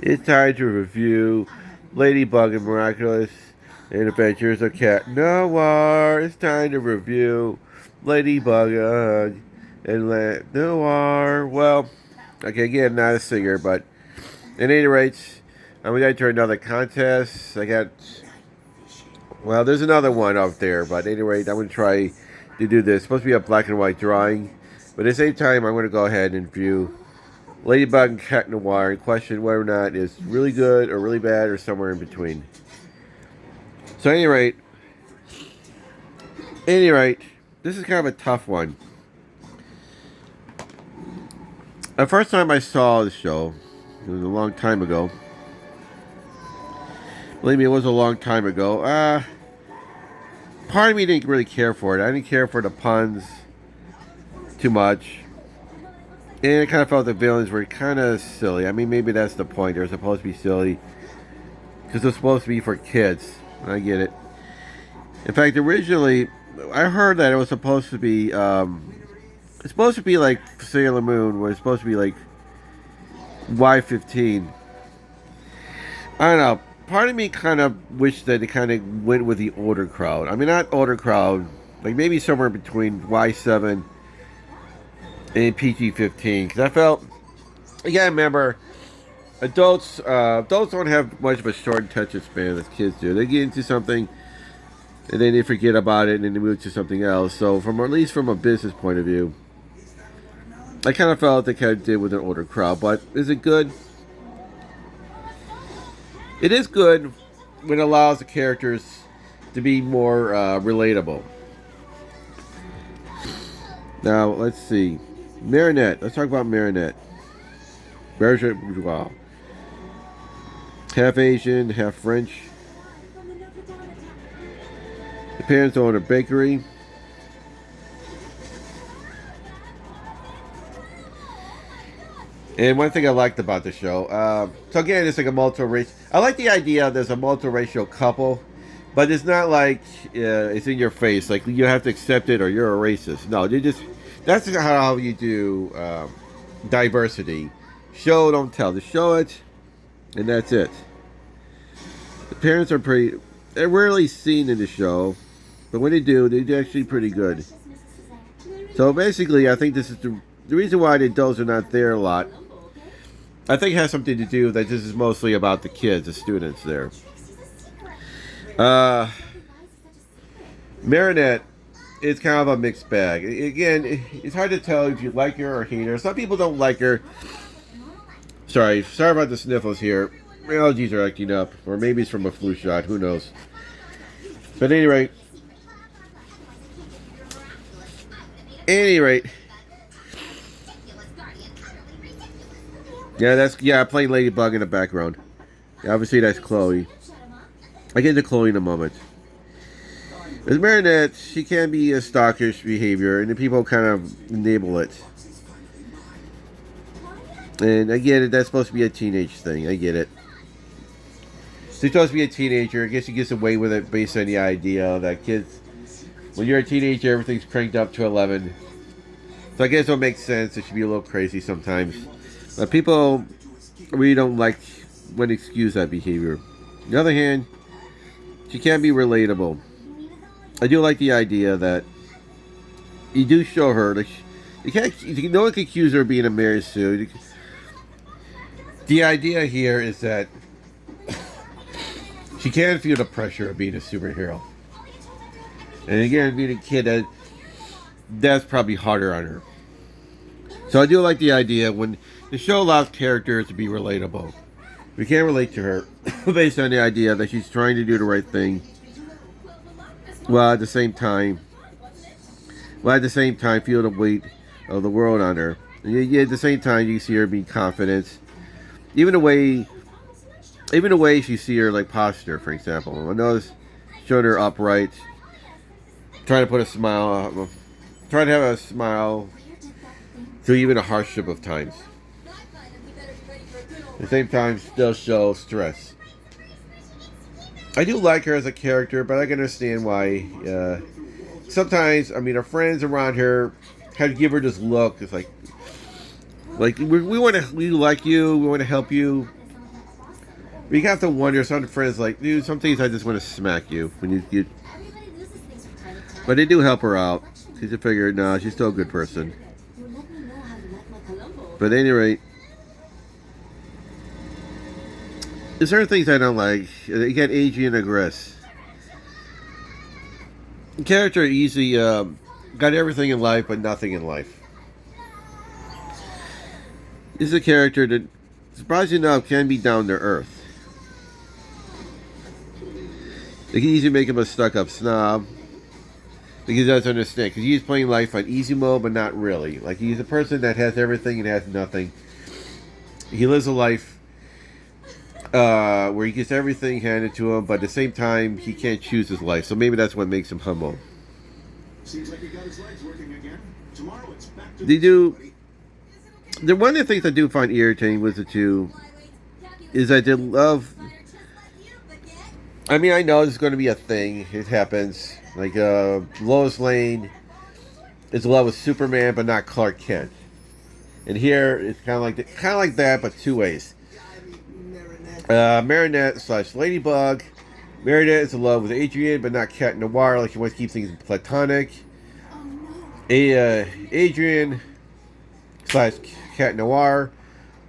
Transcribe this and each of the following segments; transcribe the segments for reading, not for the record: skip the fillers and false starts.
It's time to review Ladybug and Miraculous Adventures of Cat Noir. It's time to review Ladybug and Noir. Well, okay, again, not a singer, but at any rate, we got to another contest. Well, there's another one out there, but at any rate, I'm going to try to do this. It's supposed to be a black and white drawing, but at the same time, I'm going to go ahead and view Ladybug and Cat Noir and question whether or not it's really good or really bad or somewhere in between. So at any rate, this is kind of a tough one. The first time I saw the show, it was a long time ago. Believe me, it was a long time ago. Part of me didn't really care for it. I didn't care for the puns too much. And I kind of felt the villains were kind of silly. I mean, maybe that's the point. They're supposed to be silly. Because they're supposed to be for kids. I get it. In fact, originally, I heard that it was supposed to be... it's supposed to be like Sailor Moon, where it's supposed to be like Y15. I don't know. Part of me kind of wished that it kind of went with the older crowd. I mean, not older crowd. Like maybe somewhere between Y7 and PG-15, because I felt, you gotta remember, adults don't have much of a short attention span as kids do. They get into something, and then they forget about it, and then they move to something else. So, at least from a business point of view, I kind of felt they kind of did with an older crowd. But is it good? It is good when it allows the characters to be more relatable. Now, let's see. Marinette. Let's talk about Marinette. Wow. Half Asian, half French. The parents own a bakery. And one thing I liked about the show, so again, it's like a multi-race. I like the idea there's a multiracial couple, but it's not like it's in your face. Like you have to accept it or you're a racist. No, that's how you do diversity. Show, don't tell. Just show it, and that's it. The parents are they're rarely seen in the show, but when they do, they're actually pretty good. So basically, I think this is the reason why the adults are not there a lot. I think it has something to do that this is mostly about the kids, the students there. Marinette is kind of a mixed bag. Again, it's hard to tell if you like her or hate her. Some people don't like her. Sorry about the sniffles here. My allergies are acting up. Or maybe it's from a flu shot. Who knows? But at any rate. Yeah, I'm playing Ladybug in the background. Yeah, obviously that's Chloe. I get to Chloe in a moment. As Marinette, she can be a stalkish behavior, and the people kind of enable it. And I get it, that's supposed to be a teenage thing. I get it. She's supposed to be a teenager. I guess she gets away with it based on the idea that kids, when you're a teenager, everything's cranked up to 11. So I guess it makes sense. It should be a little crazy sometimes. But people really don't like when they excuse that behavior. On the other hand, she can be relatable. I do like the idea that you do show her, like, no one can accuse her of being a Mary Sue. The idea here is that she can feel the pressure of being a superhero. And again, being a kid, that's probably harder on her. So I do like the idea when the show allows characters to be relatable. We can't relate to her based on the idea that she's trying to do the right thing, while at the same time feel the weight of the world on her. And at the same time, you see her being confident. Even the way she see her like posture, for example. I notice showing her upright, trying to put a smile, trying to have a smile through even a hardship of times. At the same time, still show stress. I do like her as a character, but I can understand why. Sometimes, I mean, her friends around her kind of give her this look. It's like, Like we like you, we want to help you. But you have to wonder. Some friends like, dude, some things I just want to smack you when you. But they do help her out. Because you figure, nah, she's still a good person. But at any rate, there's certain things I don't like. You got Adrian Agress. The character easily got everything in life, but nothing in life. This is a character that, surprisingly enough, can be down to earth. They can easily make him a stuck-up snob. Because he doesn't understand. Because he's playing life on easy mode, but not really. Like, he's a person that has everything and has nothing. He lives a life where he gets everything handed to him, but at the same time, he can't choose his life. So maybe that's what makes him humble. Seems like he got his legs working again. Tomorrow it's back to one of the things I do find irritating with the two is that they love. I mean, I know it's going to be a thing. It happens. Like Lois Lane is in love with Superman, but not Clark Kent. And here it's kind of like that, but two ways. Marinette / Ladybug. Marinette is in love with Adrian, but not Cat Noir. Like, she wants to keep things platonic. Adrian / Cat Noir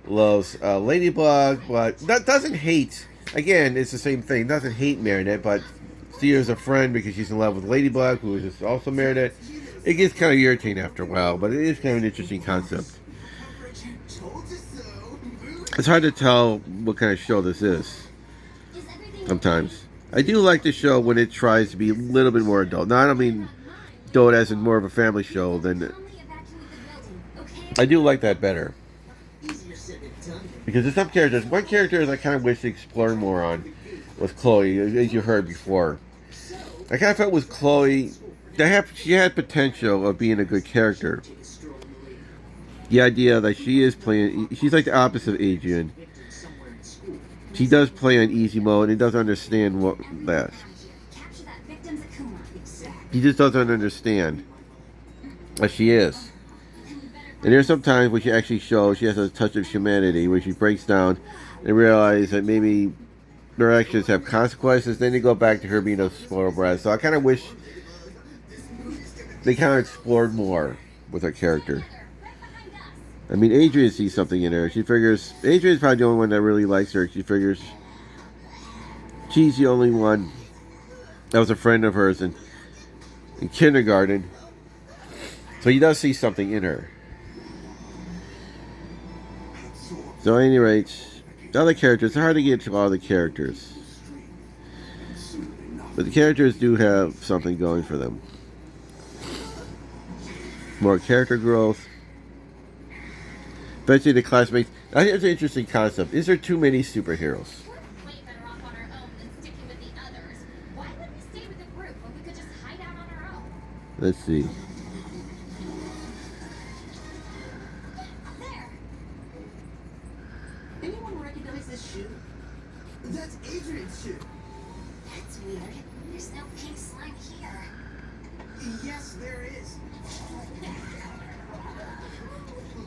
loves Ladybug, but that doesn't hate. Again, it's the same thing. Doesn't hate Marinette, but see her as a friend because she's in love with Ladybug, who is also Marinette. It gets kind of irritating after a while, but it is kind of an interesting concept. It's hard to tell what kind of show this is. Sometimes. I do like the show when it tries to be a little bit more adult. Now, I don't mean adult as in more of a family show than... I do like that better. Because there's some characters... One character I kind of wish to explore more on was Chloe, as you heard before. I kind of felt with Chloe... She had potential of being a good character. The idea that she is playing... She's like the opposite of Adrian. She does play on easy mode and doesn't understand what that. She just doesn't understand what she is. And there's some times where she actually shows she has a touch of humanity, where she breaks down and realizes that maybe their actions have consequences. Then they go back to her being a spoiled brat. So I kind of wish they kind of explored more with her character. I mean, Adrian sees something in her. She figures... Adrian's probably the only one that really likes her. She figures she's the only one that was a friend of hers in kindergarten. So he does see something in her. So at any rate, the other characters... It's hard to get to all the characters. But the characters do have something going for them. More character growth. Eventually the classmates... I think it's an interesting concept. Is there too many superheroes? Let's see. Anyone recognize this shoe? That's Adrian's shoe. That's weird. There's no pink slime here. Yes, there is.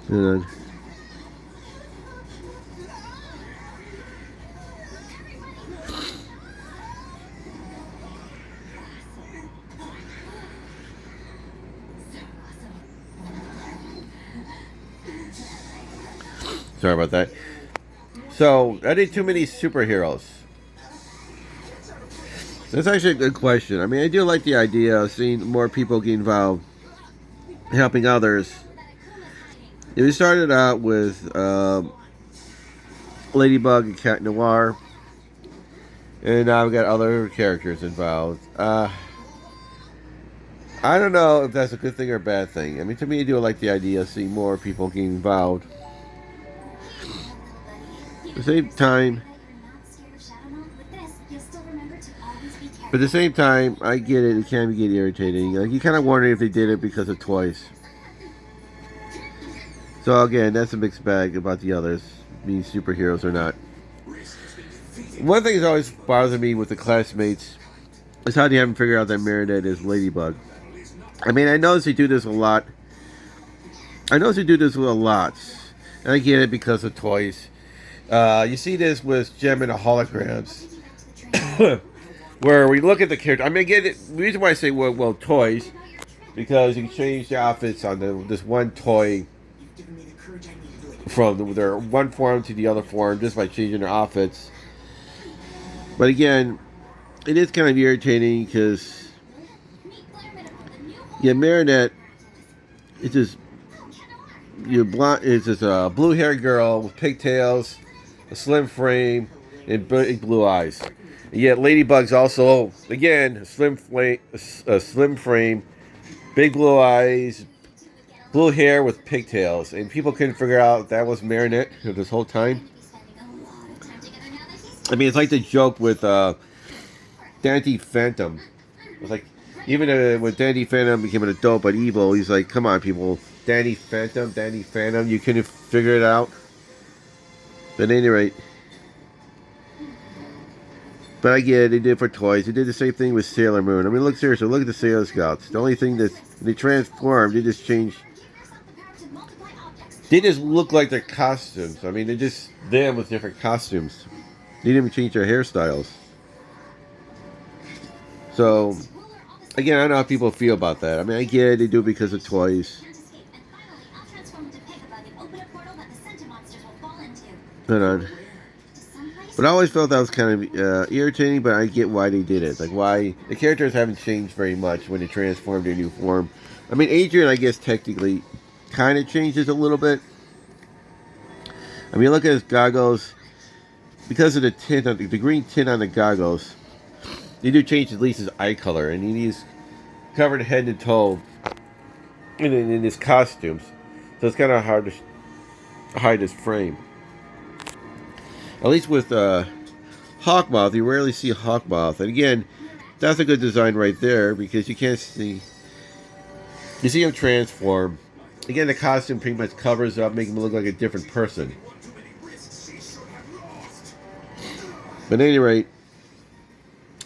Hold on. Sorry about that. So, are there too many superheroes? That's actually a good question. I mean, I do like the idea of seeing more people get involved, helping others. We started out with Ladybug and Cat Noir, and now we've got other characters involved. I don't know if that's a good thing or a bad thing. I mean, to me, I do like the idea of seeing more people getting involved. At the same time, I get it. It can get irritating. Like, you kind of wonder if they did it because of toys. So again, that's a mixed bag about the others being superheroes or not. One thing that always bothers me with the classmates is how they haven't figured out that Marinette is Ladybug. I mean, I notice they do this a lot. I get it because of toys. You see this with Gem and the holograms, where we look at the character. I mean, again, the reason why I say well toys, because you can change the outfits on this one toy from their one form to the other form just by changing their outfits. But again, it is kind of irritating because, yeah, Marinette, it's just it's just a blue-haired girl with pigtails, a slim frame, and big blue eyes. And yet, Ladybug's also, again, a slim frame, big blue eyes, blue hair with pigtails, and people couldn't figure out that was Marinette this whole time. I mean, it's like the joke with Dandy Phantom. It's like, even when Dandy Phantom became an adult but evil, he's like, come on, people. Dandy Phantom, you couldn't figure it out? But at any rate. But I get it, they did it for toys. They did the same thing with Sailor Moon. I mean, look, seriously, look at the Sailor Scouts. The only thing that they transformed, they just changed. They just look like their costumes. I mean, they're just them with different costumes. They didn't even change their hairstyles. So, again, I don't know how people feel about that. I mean, I get it, they do it because of toys. Hold on. But I always felt that was kind of irritating, but I get why they did it. Like, why the characters haven't changed very much when they transformed their new form. I mean, Adrian, I guess, technically kind of changes a little bit. I mean, look at his goggles. Because of the tint, the green tint on the goggles, they do change at least his eye color. And he's covered head to toe in his costumes. So it's kind of hard to hide his frame. At least with Hawkmoth, you rarely see Hawkmoth. And again, that's a good design right there because you can't see... You see him transform. Again, the costume pretty much covers up, making him look like a different person. But at any rate,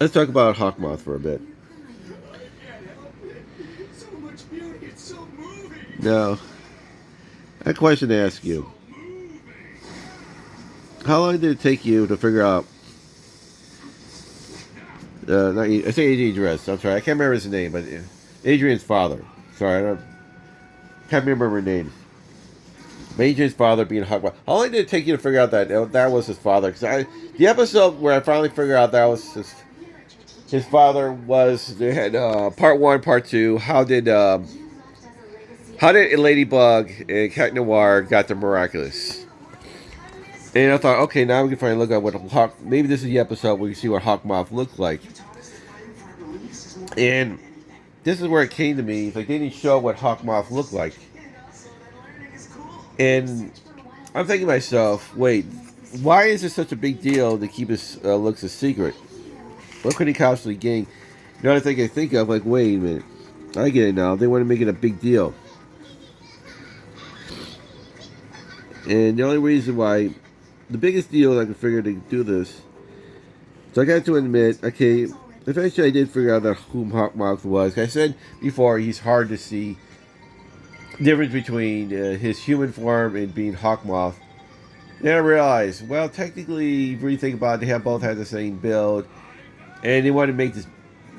let's talk about Hawkmoth for a bit. Now, I have a question to ask you. How long did it take you to figure out... I say Adrian Dress. I'm sorry, I can't remember his name, but Adrian's father. Sorry, can't remember her name. But Adrian's father being Hawkmoth. How long did it take you to figure out that was his father? Because the episode where I finally figured out that was his father was... They had part 1, part 2. How did Ladybug and Cat Noir got the miraculous? And I thought, okay, now we can finally look at what maybe this is the episode where you see what Hawkmoth looked like. And this is where it came to me. It's like they didn't show what Hawkmoth looked like. And I'm thinking to myself, wait, why is it such a big deal to keep his looks a secret? What could he possibly gain? You know, I think of, like, wait a minute. I get it now. They want to make it a big deal. And the only reason why... The biggest deal I could figure to do this, so I got to admit, okay, eventually I did figure out who Hawkmoth was. Like I said before, he's hard to see the difference between his human form and being Hawkmoth. Then I realized, well, technically, if you think about it, they both had the same build, and they wanted to make this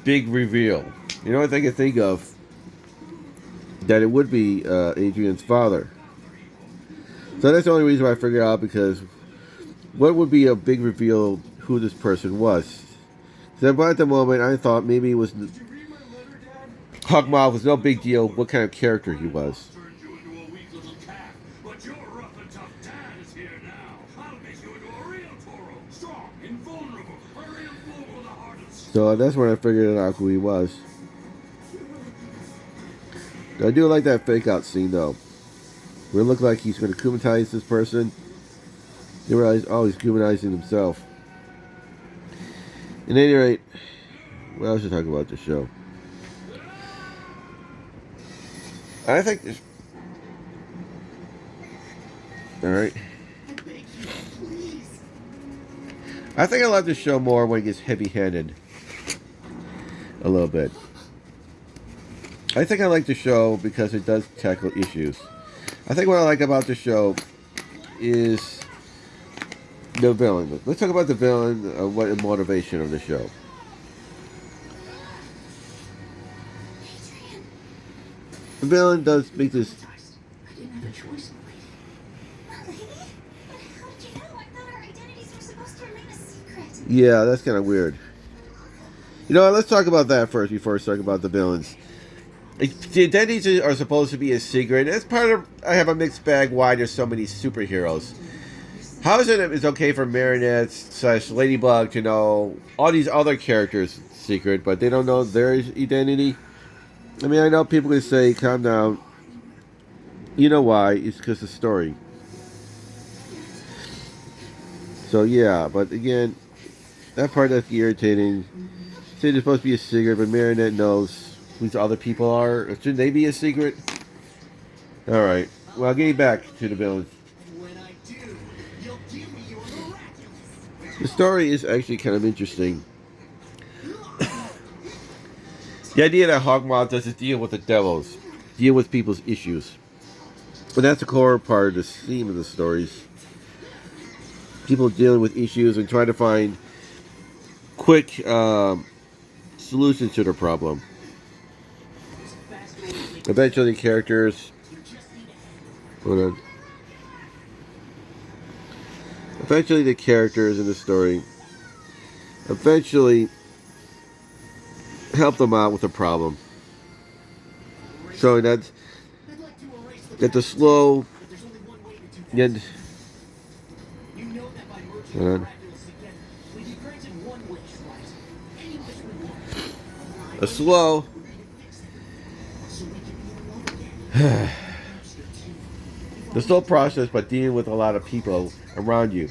big reveal. You know what I can think of? That it would be Adrian's father. So that's the only reason why I figured out, because what would be a big reveal who this person was? So at the moment, I thought maybe it was Hawkmoth was no big deal what kind of character he was. So that's when I figured out who he was. I do like that fake out scene though. Where it looked like he's going to kumatize this person. You realize, oh, he's humanizing himself. At any rate, what else to talk about the show? I think this... Alright. I think I love the show more when it gets heavy-handed. A little bit. I think I like the show because it does tackle issues. I think what I like about the show is the villain. Let's talk about the villain, what the motivation of the show. The villain does make this. I didn't have a choice, lady. Lady? How did you know? I thought our identities were supposed to remain a secret. Yeah, that's kind of weird. You know what, let's talk about that first before we talk about the villains. The identities are supposed to be a secret. That's part of. I have a mixed bag why there's so many superheroes. How is it it's okay for marionettes / ladybug to know all these other characters' secret, but they don't know their identity? I mean, I know people can say, calm down. You know why? It's because of the story. So, yeah, but again, that part that's irritating. Say there's supposed to be a secret, but Marionette knows who the other people are. Shouldn't they be a secret? Alright, well, getting back to the villains. When I do, you'll give me your miraculous. The story is actually kind of interesting. The idea that Hawkmoth doesn't deal with the devils, deal with people's issues. But that's the core part of the theme of the stories. People dealing with issues and trying to find quick solutions to their problem. Eventually, characters. Hold on. Eventually, the characters in the story eventually help them out with the problem. So that's the slow. And, hold on. A slow. The slow process, but dealing with a lot of people around you.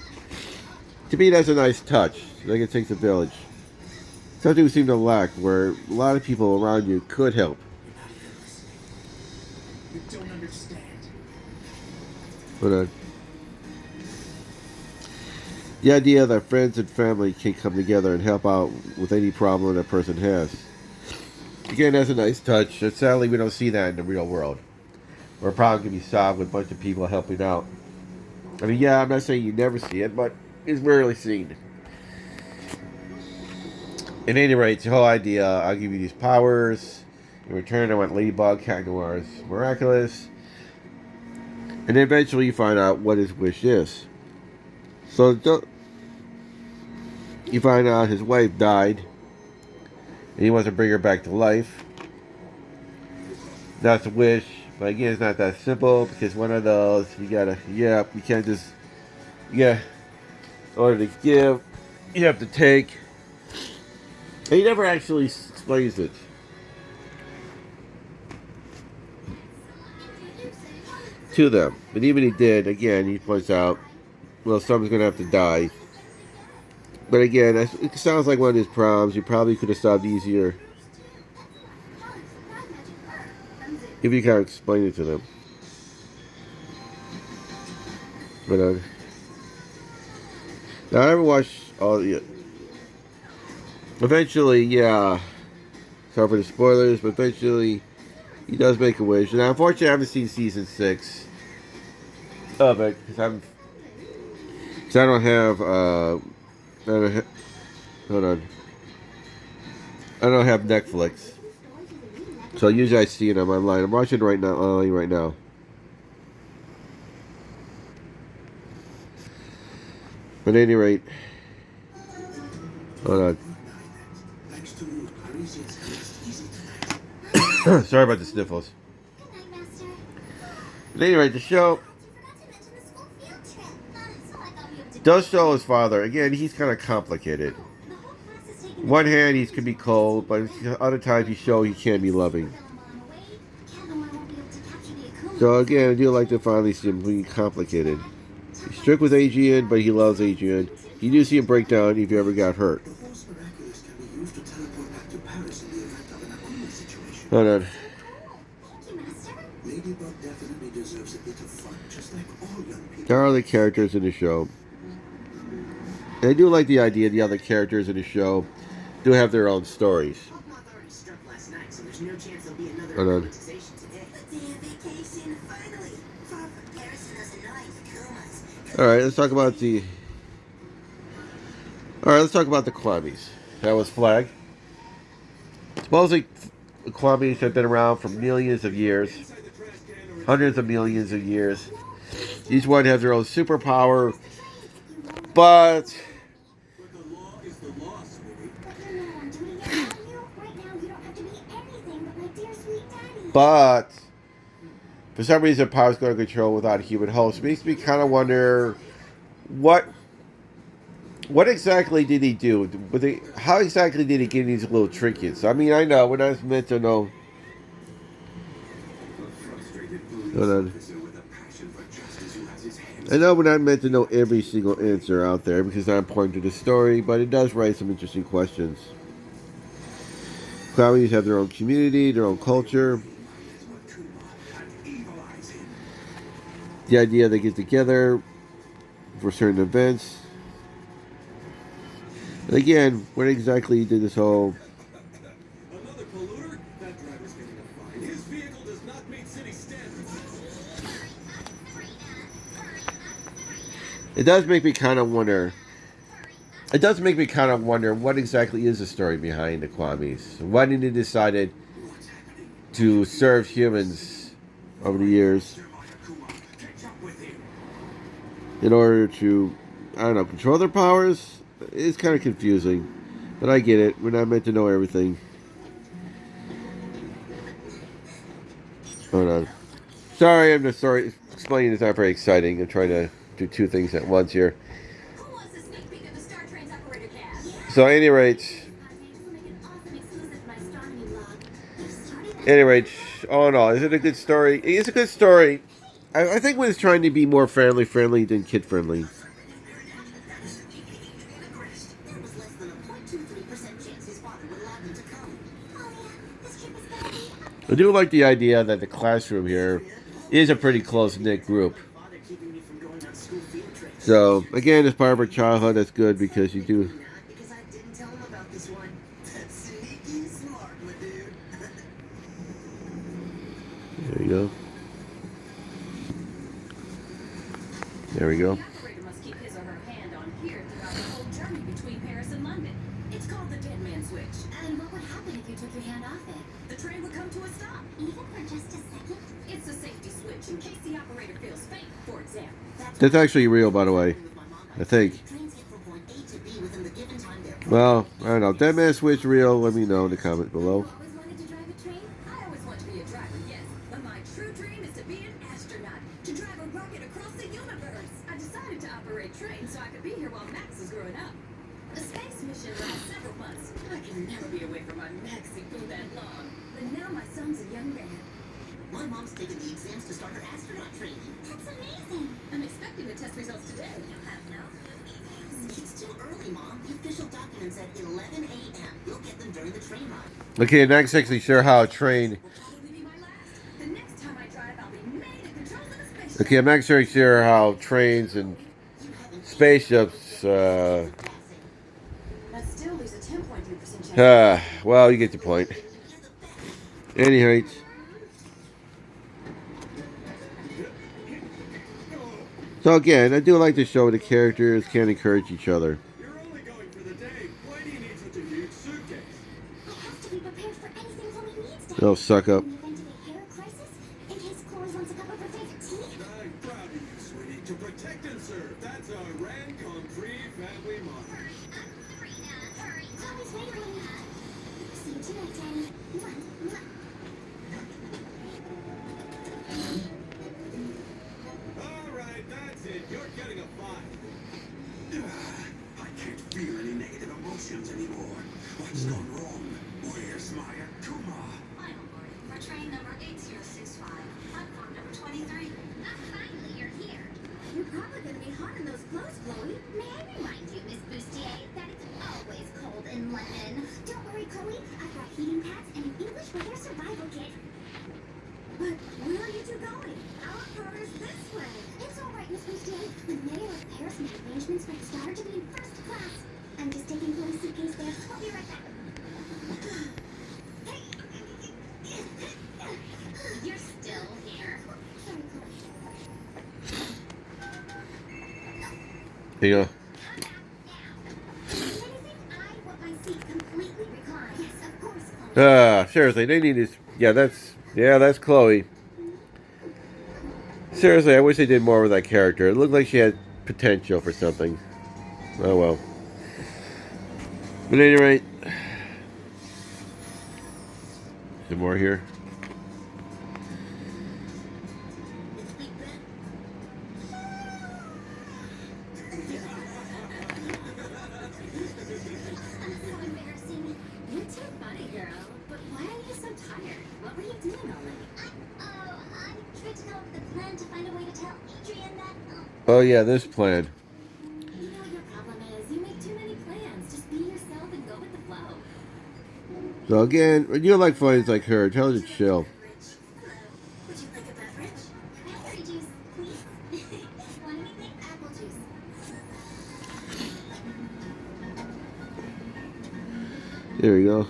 To me, that's a nice touch. Like it takes a village. Something we seem to lack, where a lot of people around you could help. You don't understand. Hold on. The idea that friends and family can come together and help out with any problem that person has. Again, that's a nice touch. And sadly, we don't see that in the real world, where a problem can be solved with a bunch of people helping out. I mean, yeah, I'm not saying you never see it, but it's rarely seen. At any rate, the whole idea, I'll give you these powers. In return, I want Ladybug, Cat Noir's miraculous. And then eventually you find out what his wish is. So you find out his wife died. And he wants to bring her back to life. That's a wish. But again, it's not that simple. Because one of those, you gotta, you can't just, in order to give, you have to take. And he never actually explains it. To them. But even he did, again, he points out, well, someone's going to have to die. But again, it sounds like one of his problems. You probably could have solved easier if you kind of explain it to them. But now I haven't watched all yet. Eventually, sorry for the spoilers, but eventually he does make a wish. And unfortunately, I haven't seen season 6 of it because I don't have. Hold on. I don't have Netflix, so usually I see it on online. I'm watching it right now. But at any rate, hold on. Sorry about the sniffles. Good night, Master. At any rate, the show does show his father. Again, he's kind of complicated. One hand, he can be cold, but other times he can be loving. So again, I do like to finally see him being complicated. He's strict with Adrian, but he loves Adrian. You do see him break down if you ever got hurt. Hold on. There are other characters in the show. And I do like the idea the other characters in the show do have their own stories. Hold on. All right, let's talk about the. All right, let's talk about the Kwamis. That was flag. Supposedly, the Kwamis have been around for millions of years, hundreds of millions of years. Each one has their own superpower, but But the law is the law, sweetie. But you know I'm doing it for you. Right now, you don't have to be anything but my dear sweet daddy. but for some reason, powers go to control without a human host. Makes me kind of wonder what what exactly did he do? How exactly did he get these little trinkets? I mean, I know we're not meant to know. Hold on. I know we're not meant to know every single answer out there because I'm important to the story, but it does raise some interesting questions. Clownies have their own community, their own culture. The idea they get together for certain events. And again, what exactly did this whole... Another polluter? That driver's getting a fine. His vehicle does not meet city standards. It does make me kind of wonder... It does make me kind of wonder what exactly is the story behind the Kwamis. Why did they decide to serve humans over the years in order to, I don't know, control their powers? It's kind of confusing, but I get it. We're not meant to know everything. Hold on. Sorry, I'm just sorry. Explaining is not very exciting. I'm trying to do two things at once here. Who wants a sneak peek of the Star Train's operator cast? So, at any rate, all in all, is it a good story? It's a good story. I think when it's trying to be more family-friendly than kid-friendly. There was less than a 0.23% chance his father would allow him to come. Oh yeah, this trip is gonna be I do like the idea that the classroom here is a pretty close-knit group. Father keeping me from going on school field trips. So, again, as part of our childhood, that's good because you do... Because I didn't tell him about this one. That's sneaky smart, my dude. There you go. There we go. The operator must keep his or her hand on here throughout the whole journey between Paris and London. It's called the dead man switch. And what would happen if you took your hand off it? The train would come to a stop. Even for just a second? It's a safety switch in case the operator feels faint, for example. That's actually real, by the way. I think. Trains get from point A to B within the given time they're Well, I don't know. Dead Man Switch real? Let me know in the comments below. You always wanted to drive a train? I always want to be a driver, yes. But my true dream is to be an astronaut. To drive a rocket across the universe. I decided to operate trains so I could be here while Max is growing up. The space mission lasts several months. I can never be away from my Maxie for that long. But now my son's a young man. My mom's taking the exams to start her astronaut training. That's amazing. I'm expecting the test results today. You have no Eevees. It's too early, Mom. The official document said 11 a.m. We'll get them during the train ride. Okay, not exactly sure how a train... Will probably be my last. The next time I drive, I'll be made in control of the spaceship. Okay, I'm not very sure how trains and spaceships... That still leaves a 10.3% chance. well, you get the point. Any rate... So again, I do like to show the characters can encourage each other. You're only going for the day. Why do you need such a huge suitcase? I have to be prepared for anything Chloe needs to Oh, suck up. In the event of a hair crisis, in case Chloe wants a cup of her favorite tea. I'm proud of you, sweetie. To protect and serve. That's our Ran-Con-Free family motto. Chloe's waiting on me. See you tonight, Daddy. Mwah, mwah. All right, that's it. You're getting a 5. I can't feel any negative emotions anymore. What's gone wrong? Where's my Akuma? Final boarding for train number 8065, platform number 23. Finally, you're here. You're probably going to be hot in those clothes, Chloe. May I remind you, Miss Bustier, that it's always cold in London. Don't worry, Chloe. I've got heating pads and an English weather survival kit. But where are you two going? Our car is this way. It's all right, Miss Bustier. The mayor of Paris made arrangements for his daughter to be in first class. I'm just taking Chloe's suitcase there. I'll be right back. You're still here. Sorry, Chloe. You know. Anything I want my seat completely reclined. Yes, of course, Chloe. Seriously, they need this. Yeah, that's Chloe. Seriously, I wish they did more with that character. It looked like she had potential for something. Oh well. But at any rate, some more here. It's Big Ben. So embarrassing. You're too funny, girl. But why are you so tired? What were you doing all night? I tried to come up with a plan to find a way to tell Adrian that. Oh yeah, this plan. You know what your problem is? You make too many plans. Just be yourself and go with the flow. So again, when you like flies like her, tell her to chill. Hello. Would you like a beverage? Cranberry juice, please. Want anything? Apple juice. There we go.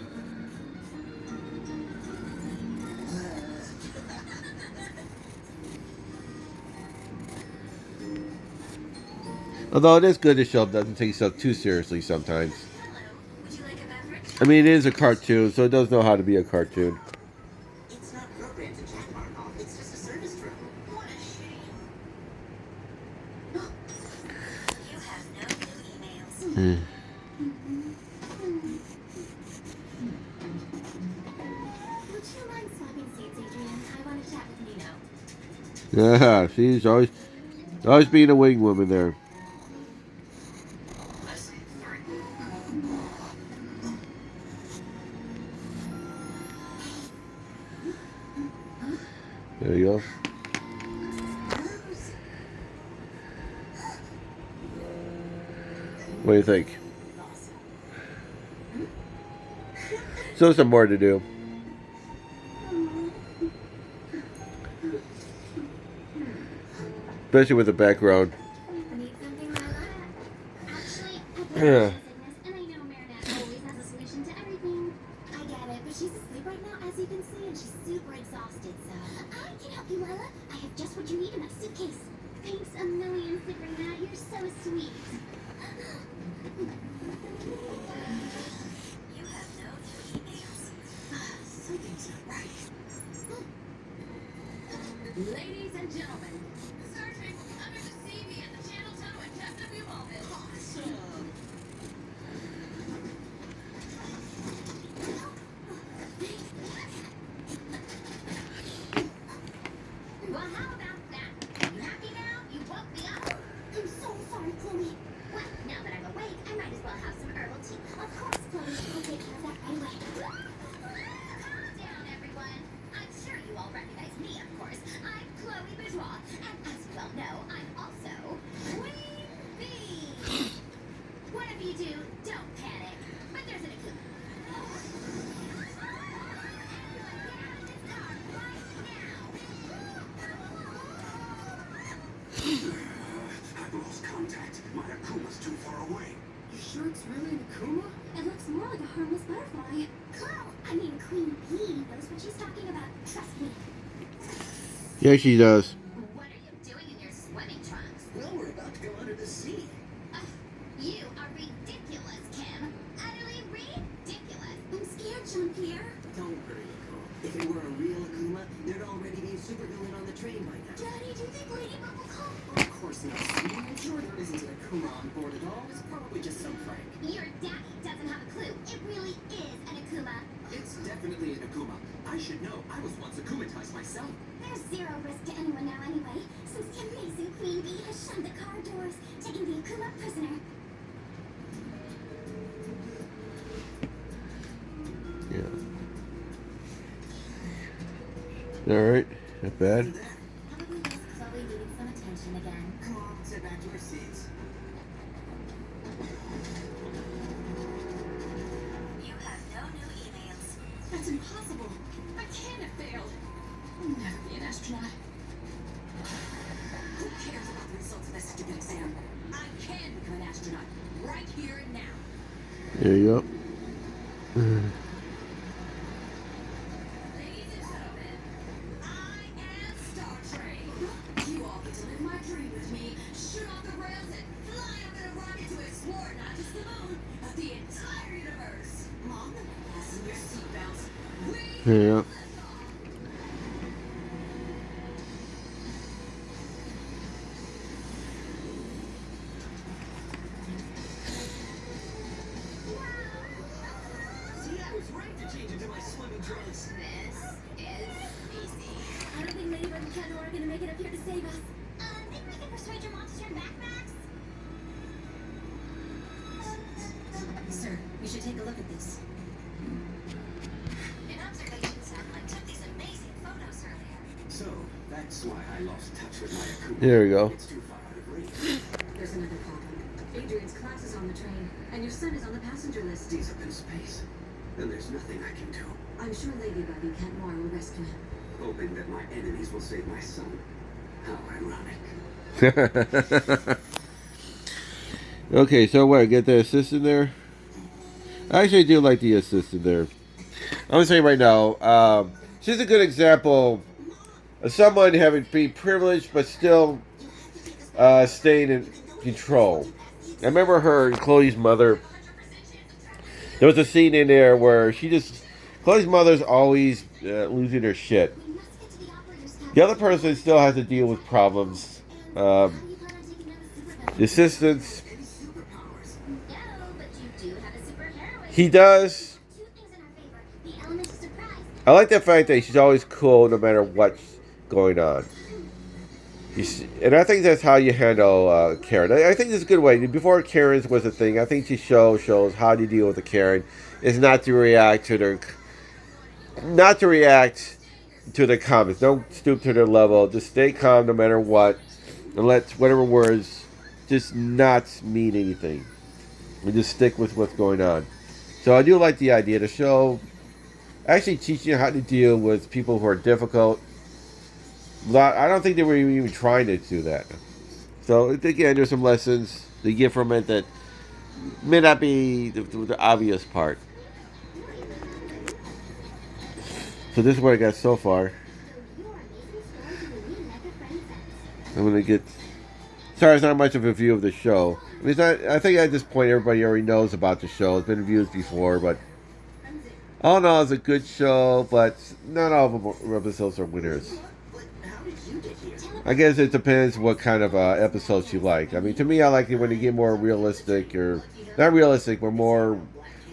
Although it is good the show doesn't take itself too seriously sometimes. Hello. Would you like a beverage? I mean, it is a cartoon, so it does know how to be a cartoon. It's not programmed to chat Markov. It's just a service room. What a shame. You have no new emails. Would you mind swapping seats, Adrian? I want to chat with Nino. Yeah, she's always being a wing woman there. I see. Sorry. There you go. What do you think? So some more to do. Especially with the background. Need something, Lila? Actually, I've got Yeah. sickness, and I know Marinette always has a solution to everything. I get it, but she's asleep right now, as you can see, and she's super exhausted, so. I can help you, Lila. I have just what you need in my suitcase. Thanks a million, Sabrina. You're so sweet. You have no new emails. Something's not right. Ladies and gentlemen, Searching under the CV at the Channel 2 in just a few moments. Well, how about that? You happy now? You woke me up. I'm so sorry, Chloe. Well, now that I'm awake, I might as well have some herbal tea. Of course, Chloe. I'll take care of that right away. Calm down, everyone. I'm sure you all recognize me, of course. I'm Chloe Bourgeois, and as you well know, I'm also Queen Bee. Whatever you do, don't panic. But there's an Akuma. I've lost contact. My Akuma's too far away. you sure it's really an Akuma? It looks more like a harmless butterfly. Queen Bee knows what she's talking about. Trust me. Yeah, she does. What are you doing in your swimming trunks? Well, we're about to go under the sea. You are ridiculous, Kim. Utterly ridiculous. I'm scared, Jean-Pierre. Don't worry, Nicole. If it were a real Akuma, there'd already be a supervillain on the train by now. Daddy, do you think Ladybug will come? Of course not. I'm sure there isn't an Akuma on board at all. It's probably just some prank. Your daddy doesn't have a clue. It really is an Akuma. It's definitely an Akuma. I should know. I was once Akumatized myself. There's zero risk to anyone now anyway, since the amazing Queen Bee has shunned the car doors, taking the Akuma prisoner. Yeah. All right. Not bad. And there. Probably just Chloe needing some attention again. Come on, let's head back to our seats. You have no new emails. That's impossible. I can't have failed. I'll never be an astronaut. Who cares about the results of this stupid exam? I can become an astronaut right here and now. There you go. Ladies and gentlemen, I am Star Trek. You all get to live my dream with me, shoot off the rails and fly over the your seatbelts. Yeah. See, I was right to change into my swimming trunks. This is easy. I don't think Ladybug and Cat Noir are gonna make it up here to save us. Think we can persuade your mom to turn back, Max? Sir, you should take a look at this. An observation satellite took these amazing photos earlier. So, that's why I lost touch with my Akuma. There we go. It's too far out of reach. There's another problem. Adrian's class is on the train, and your son is on the passenger list. He's up in space, and there's nothing I can do. I'm sure Ladybug and Cat Noir will rescue him. Hoping that my enemies will save my son. How ironic. Okay, so what? Get the assistant there? I actually do like the assistant there. I'm gonna say right now, she's a good example of someone having being privileged but still staying in control. I remember her and Chloe's mother. There was a scene in there where Chloe's mother's always losing her shit. We must get to the operator's cabin. The other person still has to deal with problems. How do you plan on taking down the supervillain? The assistants, Any superpowers? No, but you do have a superheroine. he does. Two things in our favor. The element of surprise. I like the fact that she's always cool no matter what's going on. And I think that's how you handle Karen. I think this is a good way. Before Karen's was a thing, I think she shows how to deal with a Karen is not to react to the comments. Don't stoop to their level. Just stay calm no matter what, and let whatever words just not mean anything. And just stick with what's going on. So I do like the idea. The show actually teaching you how to deal with people who are difficult. I don't think they were even trying to do that. So again, there's some lessons they get from it that may not be the obvious part. So this is what I got so far. Your amazing story to the new Mega Friend sets. I'm gonna get. Sorry, it's not much of a view of the show. I mean, it's not. I think at this point everybody already knows about the show. It's been viewed before, but all in all, it's a good show. But not all of the episodes are winners. But how did you get here? I guess it depends what kind of episodes you like. I mean, to me, I like it when they get more realistic, or not realistic, but more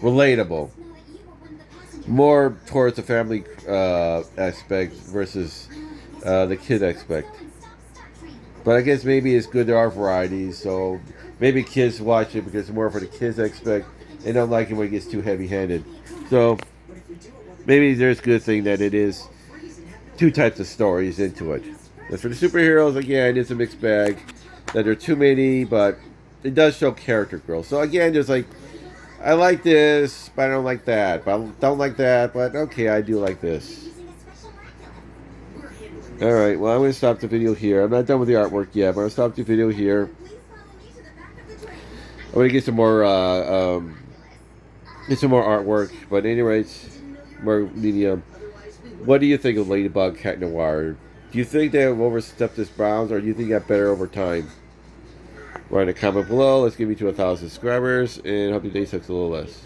relatable, Know that you were one of the passengers. more towards the family aspect versus the kid aspect. But I guess maybe it's good there are varieties, so maybe kids watch it because it's more for the kids aspect and don't like it when it gets too heavy-handed. So maybe there's a good thing that it is two types of stories into it. As for the superheroes, again, it's a mixed bag. That there are too many, but it does show character growth. So again, there's like, I like this, but I don't like that. But I don't like that, but okay, I do like this. Alright, well, I'm going to stop the video here. I'm not done with the artwork yet, but I'm going to stop the video here. Please follow me to the back of the train. I'm going to get some more artwork, but at any rate, more medium. What do you think of Ladybug Cat Noir? Do you think they have overstepped this bounds, or do you think it got better over time? Write a comment below. Let's get me to 1,000 subscribers, and hope your day sucks a little less.